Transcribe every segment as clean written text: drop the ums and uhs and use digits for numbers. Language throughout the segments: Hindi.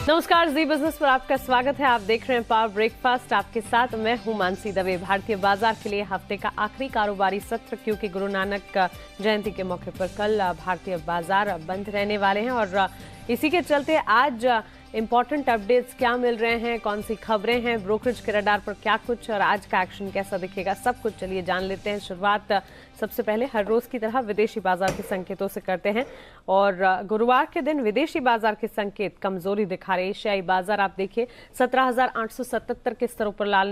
नमस्कार, जी बिजनेस पर आपका स्वागत है। आप देख रहे हैं पावर ब्रेकफास्ट। आपके साथ मैं हूं मानसी दवे। भारतीय बाजार के लिए हफ्ते का आखिरी कारोबारी सत्र, क्योंकि गुरु नानक जयंती के मौके पर कल भारतीय बाजार बंद रहने वाले हैं और इसी के चलते आज इंपॉर्टेंट अपडेट्स क्या मिल रहे हैं, कौन सी खबरें हैं, ब्रोकरेज के रडार पर क्या कुछ और आज का एक्शन कैसा दिखेगा, सब कुछ चलिए जान लेते हैं। शुरुआत सबसे पहले हर रोज की तरह विदेशी बाजार के संकेतों से करते हैं और गुरुवार के दिन विदेशी बाजार के संकेत कमजोरी दिखा रहे। एशियाई बाजार आप देखिए 17,877 के स्तरों पर लाल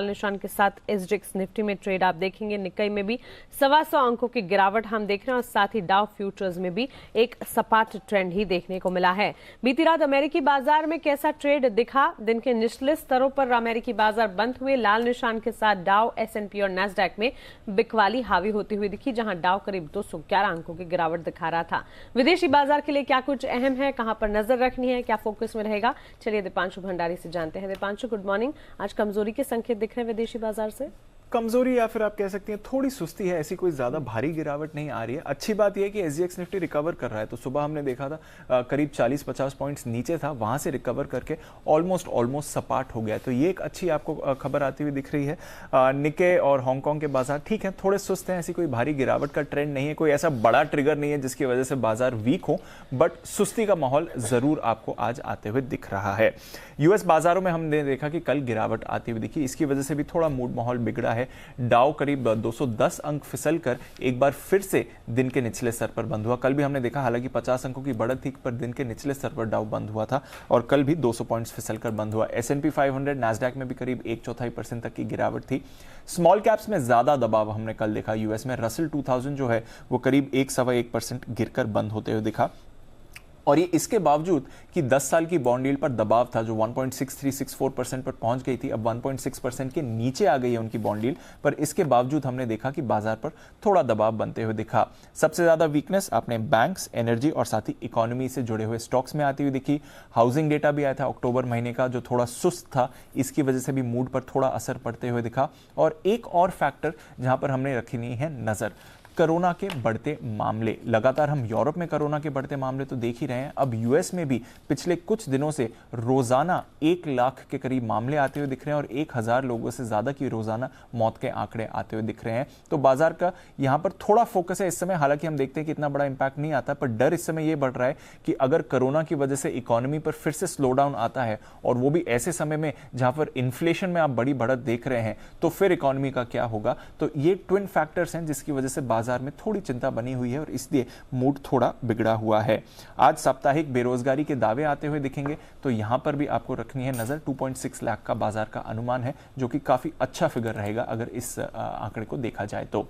निशान के साथ एसजीएक्स निफ्टी में ट्रेड आप देखेंगे। निक्केई में भी 125 अंकों की गिरावट हम देख रहे हैं और साथ ही डाउ फ्यूचर्स में भी एक सपाट ट्रेंड ही देखने को मिला है। बीती रात अमेरिकी बाजार में कैसा ट्रेड दिखा? दिन के निचले स्तरों पर अमेरिकी बाजार बंद हुए। लाल निशान के साथ डाउ, एसएनपी और नैस्डैक में बिकवाली हावी होती हुई दिखी, जहां डाउ करीब 211 अंकों की गिरावट दिखा रहा था। विदेशी बाजार के लिए क्या कुछ अहम है, कहां पर नजर रखनी है, क्या फोकस में रहेगा, चलिए दीपांशु भंडारी से जानते हैं। Deepanshu, good morning. आज कमजोरी के संकेत दिख रहे हैं विदेशी बाजार से? कमजोरी या फिर आप कह सकती हैं थोड़ी सुस्ती है, ऐसी कोई ज्यादा भारी गिरावट नहीं आ रही है। अच्छी बात यह है कि एसजीएक्स निफ्टी रिकवर कर रहा है। तो सुबह हमने देखा था करीब 40-50 पॉइंट्स नीचे था, वहां से रिकवर करके ऑलमोस्ट सपाट हो गया। तो ये एक अच्छी आपको खबर आती हुई दिख रही है। निक्के और हांगकांग के बाजार ठीक है, थोड़े सुस्त हैं, ऐसी कोई भारी गिरावट का ट्रेंड नहीं है, कोई ऐसा बड़ा ट्रिगर नहीं है जिसकी वजह से बाजार वीक हो, बट सुस्ती का माहौल जरूर आपको आज आते हुए दिख रहा है। यूएस बाजारों में हमने देखा कि कल गिरावट आती हुई दिखी, इसकी वजह से भी थोड़ा मूड माहौल बिगड़ा है। डाउ करीब 210 अंक फिसल कर एक बार फिर से दिन के निचले स्तर पर बंद हुआ। कल भी हमने देखा, हालांकि 50 अंकों की बढ़त थी, पर दिन के निचले स्तर पर डाउ बंद हुआ था और कल भी 200 पॉइंट्स फिसल कर बंद हुआ। एसएनपी 500, नैस्डैक में भी करीब 1/4% तक की गिरावट थी। स्मॉल कैप्स में ज्यादा दबाव हमने कल देखा। यूएस में रसल 2000 जो है वो करीब 1-1.25% गिरकर बंद होते हुए दिखा, और ये इसके बावजूद कि 10 साल की बॉन्ड यील्ड पर दबाव था जो 1.6364% पर पहुंच गई थी, अब 1.6% के नीचे आ गई है उनकी बॉन्ड यील्ड। पर इसके बावजूद हमने देखा कि बाजार पर थोड़ा दबाव बनते हुए दिखा। सबसे ज्यादा वीकनेस आपने बैंक्स, एनर्जी और साथ ही इकोनॉमी से जुड़े हुए स्टॉक्स में आती हुई दिखी। हाउसिंग डेटा भी आया था अक्टूबर महीने का, जो थोड़ा सुस्त था, इसकी वजह से भी मूड पर थोड़ा असर पड़ते हुए दिखा। और एक और फैक्टर जहां पर हमने रखनी है नजर, कोरोना के बढ़ते मामले। लगातार हम यूरोप में कोरोना के बढ़ते मामले तो देख ही रहे हैं, अब यूएस में भी पिछले कुछ दिनों से रोजाना 1 लाख के करीब मामले आते हुए दिख रहे हैं और 1000 लोगों से ज्यादा की रोजाना मौत के आंकड़े आते हुए दिख रहे हैं। तो बाजार का यहां पर थोड़ा फोकस है इस समय। हालांकि हम देखते हैं कि इतना बड़ा इंपैक्ट नहीं आता, पर डर इस समय यह बढ़ रहा है कि अगर कोरोना की वजह से इकोनॉमी पर फिर से स्लो डाउन आता है, और वो भी ऐसे समय में जहां पर इन्फ्लेशन में आप बड़ी बढ़त देख रहे हैं, तो फिर इकोनॉमी का क्या होगा। तो ये ट्विन फैक्टर्स हैं जिसकी वजह से बाजार में थोड़ी चिंता बनी हुई है और इसलिए मूड थोड़ा बिगड़ा हुआ है। आज साप्ताहिक बेरोजगारी के दावे आते हुए दिखेंगे, तो यहां पर भी आपको रखनी है नजर। 2.6 लाख का बाजार का अनुमान है, जो कि काफी अच्छा फिगर रहेगा अगर इस आंकड़े को देखा जाए तो।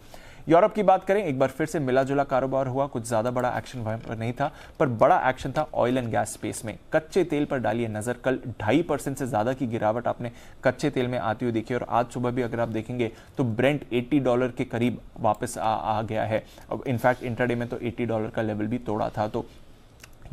यूरोप की बात करें, एक बार फिर से मिला जुला कारोबार हुआ, कुछ ज्यादा बड़ा एक्शन वहां पर नहीं था, पर बड़ा एक्शन था ऑयल एंड गैस स्पेस में। कच्चे तेल पर डालिए नजर, कल 2.5% से ज्यादा की गिरावट आपने कच्चे तेल में आती हुई देखी और आज सुबह भी अगर आप देखेंगे तो ब्रेंट $80 के करीब वापस आ गया है। इनफैक्ट इंट्राडे में तो $80 का लेवल भी तोड़ा था। तो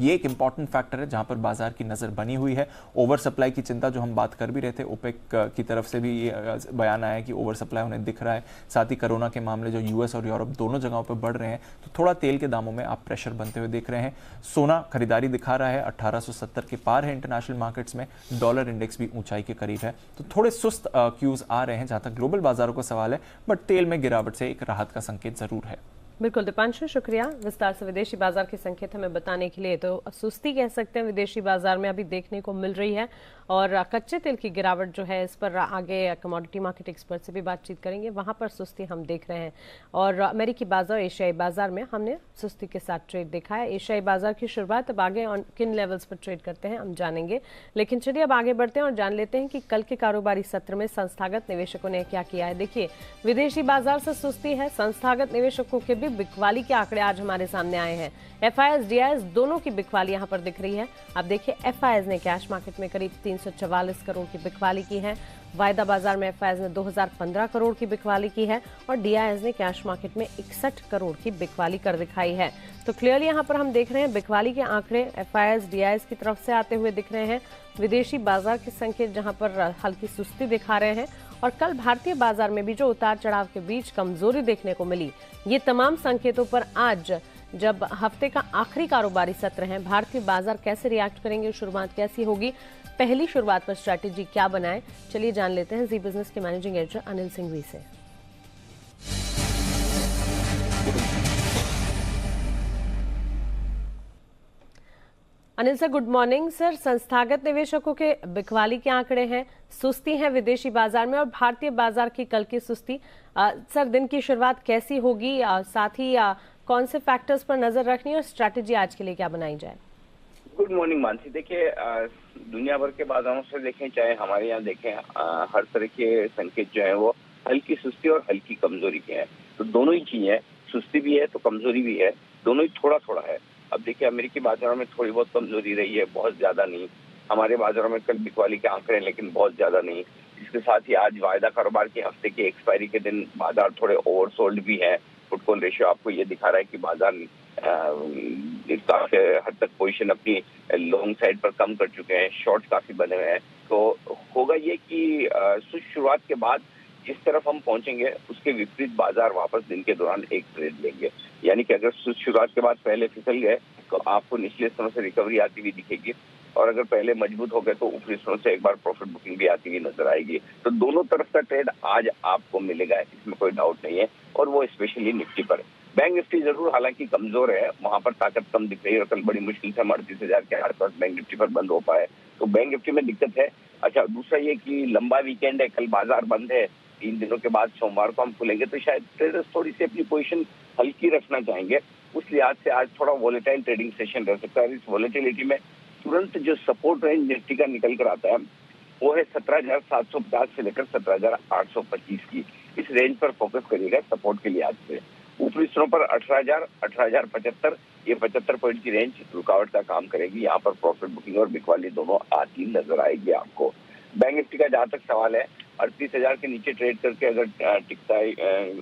ये एक इंपॉर्टेंट फैक्टर है जहां पर बाजार की नजर बनी हुई है। ओवर सप्लाई की चिंता जो हम बात कर भी रहे थे, ओपेक की तरफ से भी ये बयान आया कि ओवर सप्लाई उन्हें दिख रहा है। साथ ही कोरोना के मामले जो यूएस और यूरोप दोनों जगहों पर बढ़ रहे हैं, तो थोड़ा तेल के दामों में आप प्रेशर बनते हुए देख रहे हैं। सोना खरीदारी दिखा रहा है, 1870 के पार है इंटरनेशनल मार्केट्स में। डॉलर इंडेक्स भी ऊंचाई के करीब है। तो थोड़े सुस्त क्यूज आ रहे हैं जहां तक ग्लोबल बाजारों का सवाल है, बट तेल में गिरावट से एक राहत का संकेत जरूर है। बिल्कुल दीपांशु, शुक्रिया विस्तार से विदेशी बाजार के संकेत हमें बताने के लिए। तो सुस्ती कह सकते हैं विदेशी बाजार में अभी देखने को मिल रही है और कच्चे तेल की गिरावट जो है, इस पर आगे कमोडिटी मार्केट एक्सपर्ट से भी बातचीत करेंगे, वहां पर सुस्ती हम देख रहे हैं। और अमेरिकी बाजार, एशियाई बाजार में हमने सुस्ती के साथ ट्रेड देखा है। एशियाई बाजार की शुरुआत अब आगे किन लेवल्स पर ट्रेड करते हैं हम जानेंगे, लेकिन चलिए अब आगे बढ़ते हैं और जान लेते हैं कि कल के कारोबारी सत्र में संस्थागत निवेशकों ने क्या किया है। देखिए, विदेशी बाजार से सुस्ती है, संस्थागत निवेशकों के भी बिकवाली के आंकड़े आज हमारे सामने आए हैं। एफआईएस, डीआईएस दोनों की बिकवाली यहां पर दिख रही है। आप देखिए, एफआईएस ने कैश मार्केट में करीब 344 करोड़ की बिकवाली की है। वायदा बाजार में एफआईएस ने 2015 करोड़ की बिकवाली की है और डीआईएस ने कैश मार्केट में 61 करोड़ की बिकवाली कर दिखाई है। तो क्लियरली यहां पर हम देख रहे हैं बिकवाली के आंकड़े एफआईएस, डीआईएस की तरफ से आते हुए दिख रहे हैं। विदेशी बाजार के संकेत जहां पर हल्की सुस्ती दिखा रहे हैं और कल भारतीय बाजार में भी जो उतार चढ़ाव के बीच कमजोरी देखने को मिली, ये तमाम संकेतों पर आज जब हफ्ते का आखिरी कारोबारी सत्र है, भारतीय बाजार कैसे रिएक्ट करेंगे, शुरुआत कैसी होगी, पहली शुरुआत पर स्ट्रैटेजी क्या बनाएं, चलिए जान लेते हैं जी बिजनेस के मैनेजिंग एडिटर अनिल सिंघवी से। Anil sir, good morning sir. संस्थागत निवेशकों के बिकवाली के आंकड़े हैं, सुस्ती है विदेशी बाजार में और भारतीय बाजार की कल की सुस्ती। सर, दिन की शुरुआत कैसी होगी, साथ ही कौन से फैक्टर्स पर नजर रखनी है और स्ट्रैटेजी आज के लिए क्या बनाई जाए? Good morning Mansi. देखिए, दुनिया भर के बाजारों से देखें, चाहे हमारे यहाँ देखें, हर तरह के संकेत जो है वो हल्की सुस्ती और हल्की कमजोरी के हैं। तो दोनों ही चीजें, सुस्ती भी है तो कमजोरी भी है, दोनों ही थोड़ा थोड़ा है। अब देखिए, अमेरिकी बाजारों में थोड़ी बहुत कमजोरी रही है, बहुत ज्यादा नहीं। हमारे बाजारों में कल बिकवाली के आंकड़े हैं, लेकिन बहुत ज्यादा नहीं। इसके साथ ही आज वायदा कारोबार के हफ्ते के एक्सपायरी के दिन बाजार थोड़े ओवरसोल्ड भी है। पुट कॉल रेशियो आपको ये दिखा रहा है कि बाजार काफी हद तक पोजीशन अपनी लॉन्ग साइड पर कम कर चुके हैं, शॉर्ट काफी बने हुए हैं। तो होगा ये कि शुरुआत के बाद जिस तरफ हम पहुंचेंगे उसके विपरीत बाजार वापस दिन के दौरान एक ट्रेड लेंगे। यानी कि अगर शुरुआत के बाद पहले फिसल गए तो आपको निचले स्तरों से रिकवरी आती हुई दिखेगी, और अगर पहले मजबूत हो गए तो ऊपरी स्तरों से एक बार प्रॉफिट बुकिंग भी आती हुई नजर आएगी। तो दोनों तरफ का ट्रेड आज आपको मिलेगा, इसमें कोई डाउट नहीं है, और वो स्पेशली निफ्टी पर। बैंक निफ्टी जरूर हालांकि कमजोर है, वहां पर ताकत कम दिख रही है, और कल बड़ी मुश्किल से 38,000 के आसपास बैंक निफ्टी पर बंद हो पाए, तो बैंक निफ्टी में दिक्कत है। अच्छा, दूसरा ये कि लंबा वीकेंड है, कल बाजार बंद है, 3 दिनों के बाद सोमवार को हम खुलेंगे, तो शायद ट्रेडर्स थोड़ी सी अपनी पोजीशन हल्की रखना चाहेंगे। उस लिहाज से आज थोड़ा वॉलेटाइल ट्रेडिंग सेशन रह सकता है। इस वॉलेटिलिटी में तुरंत जो सपोर्ट रेंज निफ्टी का निकल कर आता है वो है 17,750 से लेकर 17,825 की। इस रेंज पर फोकस करिएगा सपोर्ट के लिहाज से। ऊपरी स्तरों पर 18,000, 18,075, ये 75 पॉइंट की रेंज रुकावट का काम करेगी। यहाँ पर प्रॉफिट बुकिंग और बिकवाली दोनों आती नजर आएगी आपको। बैंक निफ्टी का जहां तक सवाल है, 38,000 के नीचे ट्रेड करके अगर टिकता है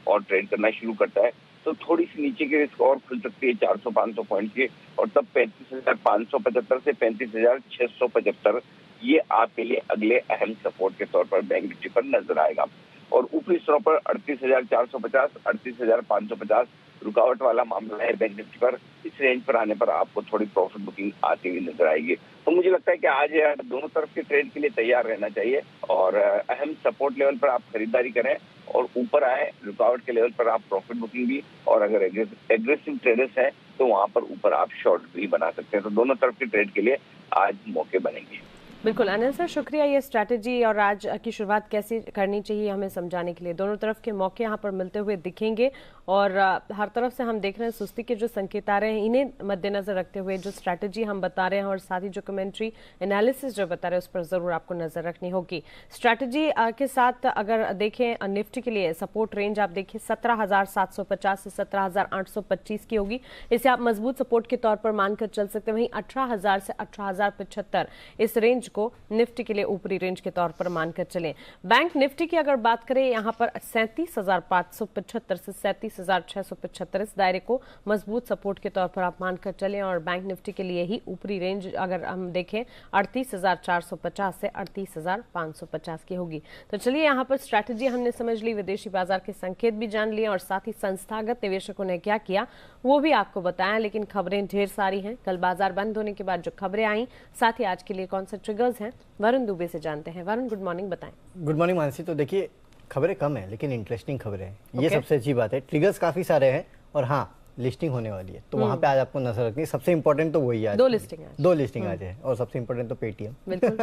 और ट्रेड करना शुरू करता है तो थोड़ी सी नीचे की रिस्क और खुल सकती है 400-500 पॉइंट की, और तब 35,575 से 35,675 ये आपके लिए अगले अहम सपोर्ट के तौर पर बैंक निफ्टी पर नजर आएगा। और ऊपरी स्तरों पर 38,450, 38,550 रुकावट वाला मामला है बैंक निफ्टी पर। इस रेंज पर आने पर आपको थोड़ी प्रॉफिट बुकिंग आती हुई नजर आएगी। तो मुझे लगता है कि आज दोनों तरफ के ट्रेड के लिए तैयार रहना चाहिए, और अहम सपोर्ट लेवल पर आप खरीदारी करें, और ऊपर आए रुकावट के लेवल पर आप प्रॉफिट बुकिंग भी, और अगर एग्रेसिव ट्रेडर्स हैं तो वहां पर ऊपर आप शॉर्ट भी बना सकते हैं। तो दोनों तरफ के ट्रेड के लिए आज मौके बनेंगे। बिल्कुल अनिल सर, शुक्रिया ये स्ट्रैटेजी और आज की शुरुआत कैसे करनी चाहिए हमें समझाने के लिए। दोनों तरफ के मौके यहाँ पर मिलते हुए दिखेंगे, और हर तरफ से हम देख रहे हैं सुस्ती के जो संकेत आ रहे हैं, इन्हें मद्देनजर रखते हुए जो स्ट्रैटेजी हम बता रहे हैं और साथ ही जो कमेंट्री एनालिसिस जो बता रहे हैं उस पर जरूर आपको नजर रखनी होगी। स्ट्रैटेजी के साथ अगर देखें निफ्टी के लिए सपोर्ट रेंज आप देखिए 17,750 से 17,825 की होगी, इसे आप मजबूत सपोर्ट के तौर पर मानकर चल सकते हैं। वहीं 18,000 से 18,075 इस रेंज को निफ्टी के लिए ऊपरी रेंज के तौर पर मानकर चलें। बैंक निफ्टी की अगर बात करें यहां पर 37,575 से 37,675 इस दायरे को मजबूत सपोर्ट के तौर पर आप मानकर चलें, और बैंक निफ्टी के लिए ही ऊपरी रेंज अगर हम देखें 38,450 से 38,550 की होगी। तो चलिए यहां पर स्ट्रैटेजी हमने समझ ली, विदेशी बाजार के संकेत भी जान लिए, और साथ ही संस्थागत निवेशकों ने क्या किया वो भी आपको बताया। लेकिन खबरें ढेर सारी हैं, कल बाजार बंद होने के बाद जो खबरें आई, साथ ही आज के लिए कौन से ट्रिगर्स हैं, वरुण दुबे से जानते हैं। वरुण, गुड मॉर्निंग, बताएं। Good morning Mansi. तो देखिए, खबरें कम है लेकिन इंटरेस्टिंग खबरें हैं, ये सबसे अच्छी बात है। ट्रिगर्स काफी सारे हैं, और हाँ, लिस्टिंग होने वाली है, तो वहां पे आज आपको नजर रखनी है। सबसे इंपॉर्टेंट तो वही है, दो लिस्टिंग आज है, और सबसे इंपॉर्टेंट तो पेटीएम। बिल्कुल।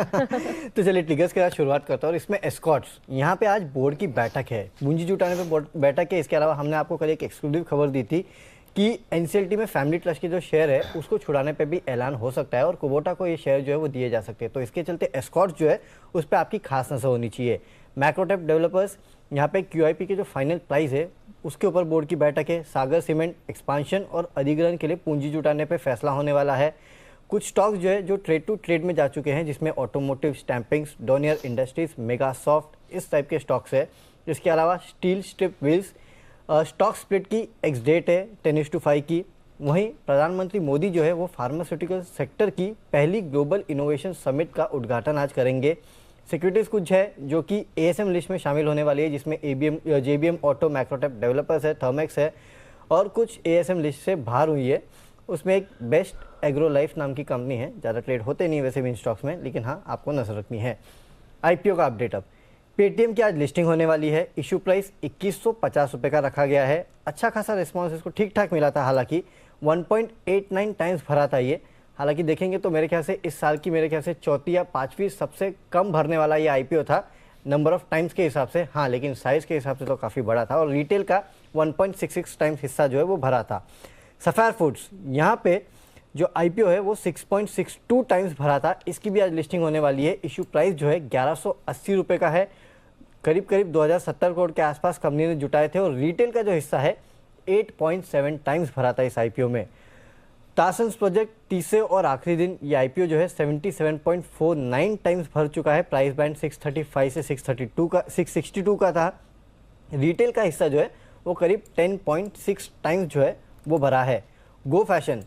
तो चलिए ट्रिगर्स के साथ शुरुआत करता हूँ, और इसमें एस्कॉर्ट्स, यहाँ पे आज बोर्ड की बैठक है, पूंजी जुटाने पे बैठक है। इसके अलावा हमने आपको कल एक एक्सक्लूसिव खबर दी थी कि एनसीएलटी में फैमिली ट्रस्ट के जो शेयर है उसको छुड़ाने पे भी ऐलान हो सकता है, और कुबोटा को ये शेयर जो है वो दिए जा सकते हैं। तो इसके चलते एस्कॉर्ट्स जो है उस पर आपकी खास नजर होनी चाहिए। मैक्रोटेप डेवलपर्स, यहाँ पे क्यूआईपी के जो फाइनल प्राइस है उसके ऊपर बोर्ड की बैठक है। सागर सीमेंट एक्सपांशन और अधिग्रहण के लिए पूंजी जुटाने पे फैसला होने वाला है। कुछ स्टॉक्स जो है जो ट्रेड टू ट्रेड में जा चुके हैं, जिसमें ऑटोमोटिव, स्टैंपिंग्स, डोनियर इंडस्ट्रीज, मेगासॉफ्ट, इस टाइप के स्टॉक्स है। इसके अलावा steel strip wheels, stock split की एक्स डेट है 10:5 की। वहीं प्रधानमंत्री मोदी जो है वो फार्मास्यूटिकल सेक्टर की पहली ग्लोबल इनोवेशन समिट का उद्घाटन आज करेंगे। सिक्योरिटीज कुछ है जो कि एएसएम लिस्ट में शामिल होने वाली है, जिसमें जेबीएम ऑटो, मैक्रोटेप डेवलपर्स है, थर्मेक्स है, और कुछ ASM लिस्ट से बाहर हुई है। उसमें एक बेस्ट एग्रो लाइफ नाम की कंपनी है, ज़्यादा ट्रेड होते नहीं वैसे भी इन स्टॉक्स में, लेकिन हाँ आपको नजर रखनी है। IPO का अपडेट अब पेटीएम की आज लिस्टिंग होने वाली है। इशू प्राइस 2150 रुपये का रखा गया है। अच्छा खासा रिस्पॉन्स इसको ठीक ठाक मिला था, हालांकि 1.89 टाइम्स भरा था ये। हालांकि देखेंगे तो मेरे ख्याल से इस साल की मेरे ख्याल से चौथी या पांचवी सबसे कम भरने वाला ये IPO था नंबर ऑफ टाइम्स के हिसाब से, हाँ लेकिन साइज़ के हिसाब से तो काफ़ी बड़ा था। और रिटेल का 1.66 टाइम्स हिस्सा जो है वो भरा था। सफायर फूड्स यहाँ पे जो IPO है वो 6.62 टाइम्स भरा था। इसकी भी आज लिस्टिंग होने वाली है। इशू प्राइस जो है 1180 रुपये का है। करीब करीब 2070 करोड़ के आसपास कंपनी ने जुटाए थे और रिटेल का जो हिस्सा है 8.7 टाइम्स भरा था इस IPO में। टासन्स प्रोजेक्ट तीसरे और आखिरी दिन ये IPO जो है 77.49 टाइम्स भर चुका है। प्राइस बैंड 635 से 662 का था। रिटेल का हिस्सा जो है वो करीब 10.6 टाइम्स जो है वो भरा है। गो फैशन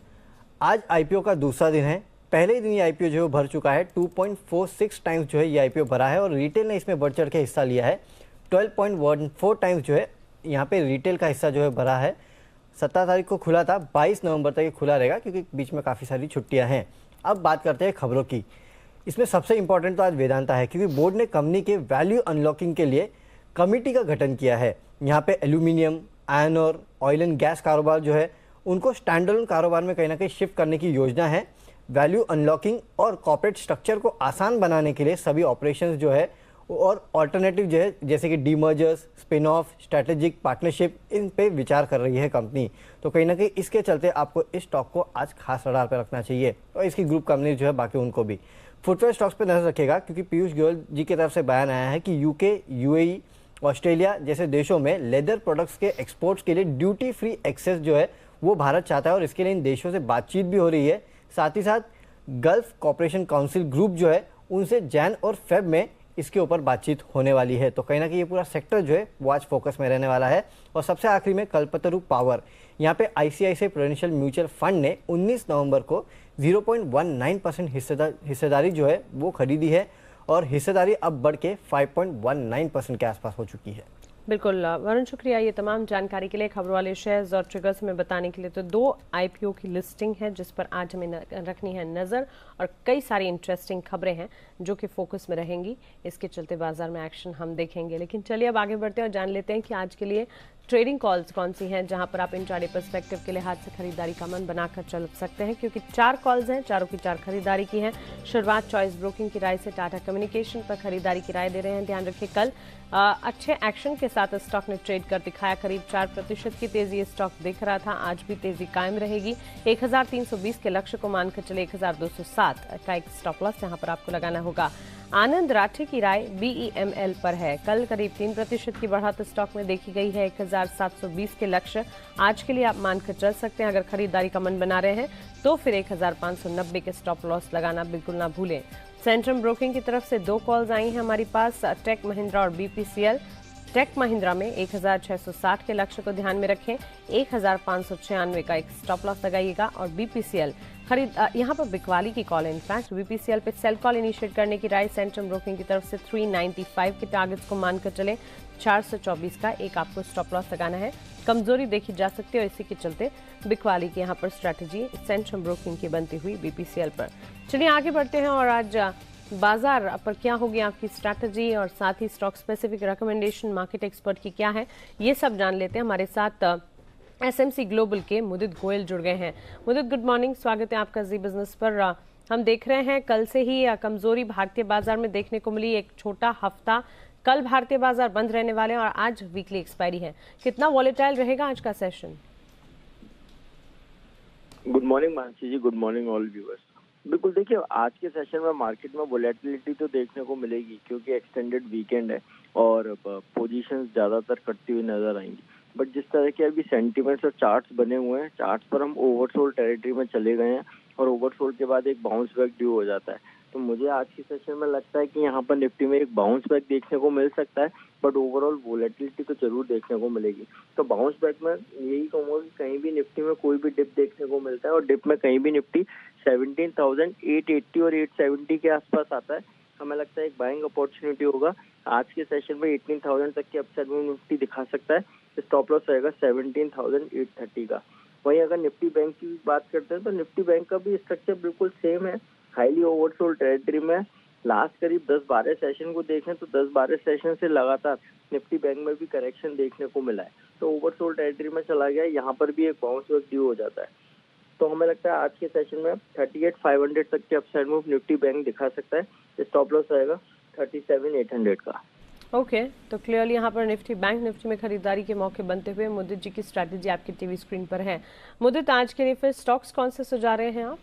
आज IPO का दूसरा दिन है। पहले ही दिन ये IPO जो है वो भर चुका है। 2.46 टाइम्स जो है ये IPO भरा है और रिटेल ने इसमें बढ़ चढ़ के हिस्सा लिया है। 12.14 टाइम्स जो है यहाँ पे रिटेल का हिस्सा जो है भरा है। 17 तारीख को खुला था, 22 नवंबर तक ये खुला रहेगा क्योंकि बीच में काफ़ी सारी छुट्टियाँ हैं। अब बात करते हैं खबरों की। इसमें सबसे इंपॉर्टेंट तो आज वेदांता है क्योंकि बोर्ड ने कंपनी के वैल्यू अनलॉकिंग के लिए कमेटी का गठन किया है। यहाँ पे एल्यूमिनियम, आयरन और ऑयल एंड गैस कारोबार जो है उनको स्टैंडअलोन कारोबार में कहीं ना कहीं शिफ्ट करने की योजना है। वैल्यू अनलॉकिंग और कॉर्पोरेट स्ट्रक्चर को आसान बनाने के लिए सभी ऑपरेशंस जो है और ऑल्टरनेटिव जो है जैसे कि डीमर्जर्स, स्पिन ऑफ, स्ट्रैटेजिक पार्टनरशिप, इन पे विचार कर रही है कंपनी। तो कहीं ना कहीं इसके चलते आपको इस स्टॉक को आज खास रडार पर रखना चाहिए और इसकी ग्रुप कंपनी जो है बाकी उनको भी। फुटवेयर स्टॉक्स पर नजर रखेगा क्योंकि पीयूष गोयल जी की तरफ से बयान आया है कि UK, UAE, ऑस्ट्रेलिया जैसे देशों में लेदर प्रोडक्ट्स के एक्सपोर्ट्स के लिए ड्यूटी फ्री एक्सेस जो है वो भारत चाहता है और इसके लिए इन देशों से बातचीत भी हो रही है। साथ ही साथ गल्फ कॉपरेशन काउंसिल ग्रुप जो है उनसे जैन और फेब में इसके ऊपर बातचीत होने वाली है। तो कहीं ना कहीं ये पूरा सेक्टर जो है वो आज फोकस में रहने वाला है। और सबसे आखिरी में कल्पतरु पावर, यहाँ पे ICICI प्रूडेंशियल म्यूचुअल फंड ने 19 नवंबर को 0.19% हिस्सेदारी जो है वो खरीदी है और हिस्सेदारी अब बढ़ के 5.19% के आसपास हो चुकी है। बिल्कुल वरुण, शुक्रिया ये तमाम जानकारी के लिए। खबरों वाले शेयर्स और ट्रिगर्स में बताने के लिए तो 2 IPO की लिस्टिंग है जिस पर आज हमें रखनी है नज़र और कई सारी इंटरेस्टिंग खबरें हैं जो कि फोकस में रहेंगी। इसके चलते बाजार में एक्शन हम देखेंगे। लेकिन चलिए अब आगे बढ़ते हैं और जान लेते हैं कि आज के लिए ट्रेडिंग कॉल्स कौन सी हैं जहां पर आप इंट्राडे पर्सपेक्टिव के लिहाज से खरीदारी का मन बनाकर चल सकते हैं, क्योंकि 4 कॉल्स हैं, चारों की 4 खरीदारी की हैं। शुरुआत चॉइस ब्रोकिंग की राय से टाटा कम्युनिकेशन पर खरीदारी की राय दे रहे हैं। ध्यान रखिए कल अच्छे एक्शन के साथ स्टॉक ने ट्रेड कर दिखाया। करीब 4% की तेजी स्टॉक दिख रहा था। आज भी तेजी कायम रहेगी। 1320 के लक्ष्य को मानकर चले 1207 का एक स्टॉप लॉस यहां पर आपको लगाना होगा। आनंद राठे की राय BEML पर है। कल करीब 3% की बढ़त स्टॉक में देखी गई है। 1720 के लक्ष्य आज के लिए आप मानकर चल सकते हैं। अगर खरीदारी का मन बना रहे हैं तो फिर 1590 के स्टॉप लॉस लगाना बिल्कुल ना भूलें। सेंट्रम ब्रोकिंग की तरफ से 2 कॉल्स आई हैं हमारी पास, टेक महिंद्रा और BPCL। टेक महिंद्रा में 1660 के लक्ष्य को ध्यान में रखें। 1596 का एक स्टॉप लॉस लगाइएगा। और BPCL खरीद यहाँ पर बिकवाली की कॉल है। इनफैक्ट BPCL पे सेल कॉल इनिशिएट करने की राय सेंट्रम ब्रोकिंग की तरफ से 395 के टारगेट्स को मानकर चले। 424 का एक आपको स्टॉप लॉस लगाना है। कमजोरी देखी जा सकती है और इसी के चलते बिकवाली की यहाँ पर स्ट्रैटेजी सेंट्रम ब्रोकिंग की बनती हुई BPCL पर। चलिए आगे बढ़ते हैं और आज बाजार पर क्या होगी आपकी स्ट्रैटेजी और साथ ही stock specific recommendation market expert की क्या है, ये सब जान लेते हैं। हमारे साथ SMC ग्लोबल के मुदित गोयल जुड़ गए हैं। मुदित, गुड मॉर्निंग, स्वागत है आपका जी बिजनेस पर। हम देख रहे हैं कल से ही कमजोरी भारतीय बाजार में देखने को मिली। एक छोटा हफ्ता कल भारतीय बाजार बंद रहने वाले हैं और आज वीकली एक्सपायरी है। कितना वॉलेटाइल रहेगा आज का सेशन? गुड मॉर्निंग मानसी जी, गुड मॉर्निंग ऑल व्यूअर्स। बिल्कुल देखिए, आज के सेशन में मार्केट में वोलेटिलिटी तो देखने को मिलेगी क्योंकि एक्सटेंडेड वीकेंड है और पोजीशंस ज्यादातर कटती हुई नजर आएंगी। बट जिस तरह के अभी सेंटीमेंट्स और चार्ट्स बने हुए हैं, चार्ट्स पर हम ओवरसोल्ड टेरिटरी में चले गए हैं और ओवरसोल्ड के बाद एक बाउंस बैक ड्यू हो जाता है। तो मुझे आज की सेशन में लगता है कि यहाँ पर निफ्टी में एक बाउंस बैक देखने को मिल सकता है, बट ओवरऑल वोलेटिलिटी तो जरूर देखने को मिलेगी। तो बाउंस बैक में यही कहूँगा कि कहीं भी निफ्टी में कोई भी डिप देखने को मिलता है और डिप में कहीं भी निफ्टी 17,880 और 870 के आसपास आता है, हमें लगता है एक बाइंग अपॉर्चुनिटी होगा। आज के सेशन में 18,000 तक के अपसाइड में निफ्टी दिखा सकता है। स्टॉप लॉस रहेगा 17,830 का। वहीं अगर निफ्टी बैंक की बात करते हैं तो निफ्टी बैंक का भी स्ट्रक्चर बिल्कुल सेम है, हाईली ओवरसोल्ड टेरिटरी में। लास्ट करीब 10-12 सेशन को देखें तो 10-12 सेशन से लगातार निफ्टी बैंक में भी करेक्शन देखने को मिला है, तो ओवरसोल्ड टेरिटरी में चला गया, यहाँ पर भी एक बाउंस बैक ड्यू हो जाता है। तो हमें लगता है आज के सेशन में 38,500 तक के अपसाइड मूव निफ्टी बैंक दिखा सकता है। स्टॉप लॉस रहेगा 37,800 का। ओके, तो क्लियरली यहाँ पर निफ्टी बैंक निफ्टी में खरीदारी के मौके बनते हुए मुदित जी की स्ट्रैटेजी आपकी टीवी स्क्रीन पर है। मुदित, आज के लिए फिर स्टॉक्स कौन से सुझा रहे हैं आप?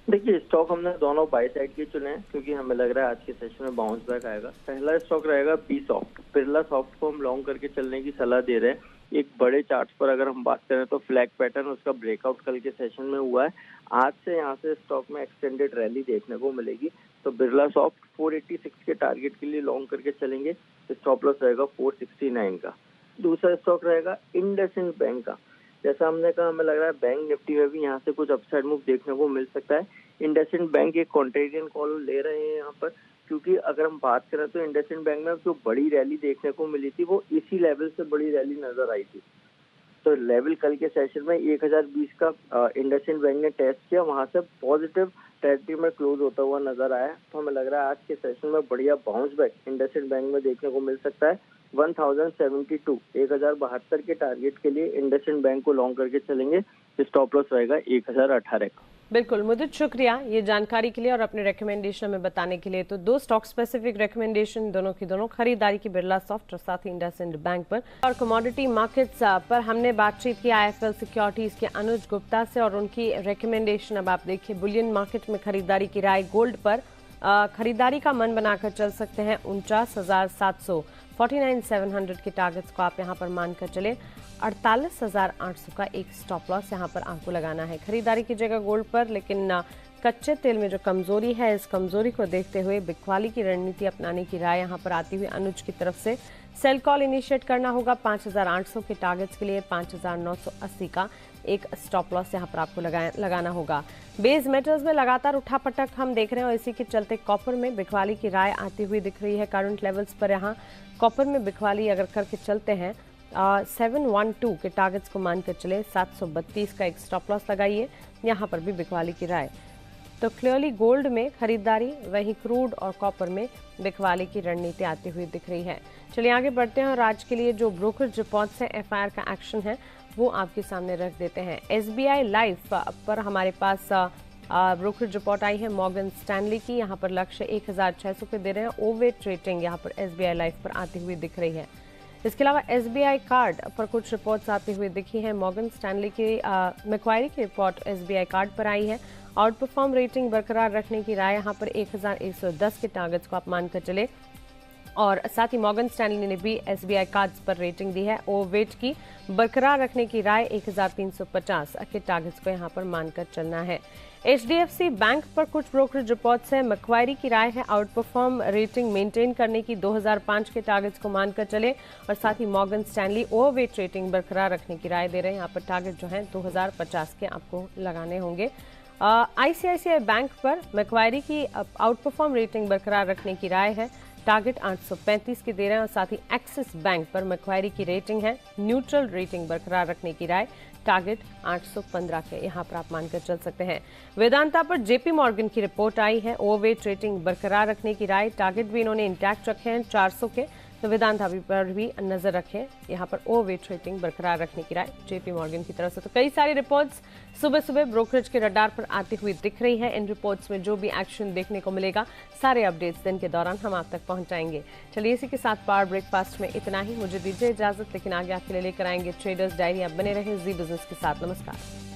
देखिए, स्टॉक हमने दोनों बाय साइड के चुने हैं क्योंकि हमें लग रहा है आज के सेशन में बाउंस बैक आएगा। पहला स्टॉक रहेगा बी सॉफ्ट। बिरला सॉफ्ट को हम लॉन्ग करके चलने की सलाह दे रहे हैं। एक बड़े चार्ट पर अगर हम बात करें तो फ्लैग पैटर्न उसका ब्रेकआउट कल के सेशन में हुआ है। आज से यहाँ से स्टॉक में एक्सटेंडेड रैली देखने को मिलेगी, तो बिरला सॉफ्ट 486 के टारगेट के लिए लॉन्ग करके चलेंगे। स्टॉप लॉस रहेगा 469 का। दूसरा स्टॉक रहेगा इंडसइंड बैंक का। जैसा हमने कहा, हमें लग रहा है बैंक निफ्टी में भी यहाँ से कुछ अपसाइड मूव देखने को मिल सकता है। इंडसइंड बैंक एक कॉन्ट्रेरियन कॉल ले रहे हैं यहाँ पर, क्योंकि अगर हम बात करें तो इंडसइंड बैंक में जो बड़ी रैली देखने को मिली थी वो इसी लेवल से बड़ी रैली नजर आई थी। तो लेवल कल के सेशन में 1020 का इंडसइंड बैंक ने टेस्ट किया, वहां से पॉजिटिव टेरिटरी में क्लोज होता हुआ नजर आया। तो हमें लग रहा है आज के सेशन में बढ़िया बाउंस बैक इंडसइंड बैंक में देखने को मिल सकता है। 1072 के टारगेट के लिए इंडसइंड बैंक को लॉन्ग करके चलेंगे। स्टॉप लॉस रहेगा 1018 का। बिल्कुल मुदित, शुक्रिया ये जानकारी के लिए और अपने रिकमेंडेशन में बताने के लिए। तो दो स्टॉक स्पेसिफिक रिकमेंडेशन, दोनों की दोनों खरीदारी की बिरला सॉफ्ट और साथ ही इंडसइंड बैंक पर। और कमोडिटी मार्केट्स पर हमने बातचीत की IIFL सिक्योरिटीज के अनुज गुप्ता से और उनकी रिकमेंडेशन। अब आप देखिए बुलियन मार्केट में खरीदारी की राय। गोल्ड पर खरीदारी का मन बनाकर चल सकते हैं। 49,700 49,700 के टारगेट्स को आप यहां पर मानकर चले। 48,800 का एक स्टॉप लॉस यहां पर आपको लगाना है खरीदारी की जगह गोल्ड पर। लेकिन कच्चे तेल में जो कमजोरी है, इस कमजोरी को देखते हुए बिकवाली की रणनीति अपनाने की राय यहां पर आती हुई अनुज की तरफ से। सेल कॉल इनिशिएट करना होगा 5,800 के टारगेट्स के लिए। 5,980 का एक स्टॉप लॉस यहां पर आपको लगाना होगा। बेस मेटल्स में लगातार उठापटक हम देख रहे हैं और इसी के चलते कॉपर में बिकवाली की राय आती हुई दिख रही है। करंट लेवल्स पर यहाँ कॉपर में बिकवाली अगर करके चलते हैं 712 के टारगेट्स को मानकर चले। 732 का एक स्टॉप लॉस लगाइए, यहाँ पर भी बिकवाली की राय। तो क्लियरली गोल्ड में खरीदारी, वहीं क्रूड और कॉपर में बिकवाली की रणनीति आती हुई दिख रही है। चलिए आगे बढ़ते हैं और आज के लिए जो ब्रोकरेज रिपोर्ट्स है, FIR का एक्शन है, वो आपके सामने रख देते हैं। SBI लाइफ पर हमारे पास ब्रोकरेज रिपोर्ट आई है मॉर्गन स्टैनली की। यहाँ पर लक्ष्य 1,600 पे दे रहे हैं। ओवेट रेटिंग यहाँ पर SBI लाइफ पर आती हुई दिख रही है। इसके अलावा SBI कार्ड पर कुछ रिपोर्ट्स आती हुई दिखी है। मॉर्गन स्टैनली की मैक्वायरी की रिपोर्ट SBI कार्ड पर आई है। आउट परफॉर्म रेटिंग बरकरार रखने की राय यहाँ पर 1,110 के टारगेट्स को आप मानकर चले। और साथ ही मॉर्गन स्टैनली ने भी SBI कार्ड्स पर रेटिंग दी है। ओवेट की बरकरार रखने की राय 1,350 के टारगेट्स को यहाँ पर मानकर चलना है। HDFC बैंक पर कुछ ब्रोकरेज रिपोर्ट्स है। मैक्वायरी की राय है आउट परफॉर्म रेटिंग मेंटेन करने की, 2005 के टारगेट्स को मानकर चले। और साथ ही मॉर्गन स्टैनली ओवरवेट रेटिंग बरकरार रखने की राय दे रहे हैं। यहाँ पर टारगेट जो है 2050 के आपको लगाने होंगे। ICICI बैंक पर मैक्वायरी की आउट परफॉर्म रेटिंग बरकरार रखने की राय है। टारगेट 835 के दे रहे हैं। और साथ ही एक्सिस बैंक पर मैक्वायरी की रेटिंग है न्यूट्रल रेटिंग बरकरार रखने की राय। टारगेट 815 के यहाँ पर आप मानकर चल सकते हैं। वेदांता पर JP मॉर्गन की रिपोर्ट आई है। ओवरवेट रेटिंग बरकरार रखने की राय। टारगेट भी इन्होंने इंटैक्ट रखे हैं 400 के। तो वेदांता पर भी नजर रखें, यहाँ पर ओवरवेट रेटिंग बरकरार रखने की राय JP मॉर्गन की तरफ से। तो कई सारी रिपोर्ट्स सुबह सुबह ब्रोकरेज के रडार पर आती हुई दिख रही है। इन रिपोर्ट्स में जो भी एक्शन देखने को मिलेगा, सारे अपडेट्स दिन के दौरान हम आप तक पहुंचाएंगे। चलिए इसी के साथ पावर ब्रेकफास्ट में इतना ही। मुझे दीजिए इजाजत, लेकिन आगे आपके लिए लेकर आएंगे ट्रेडर्स डायरी। आप बने रहे जी बिजनेस के साथ। नमस्कार।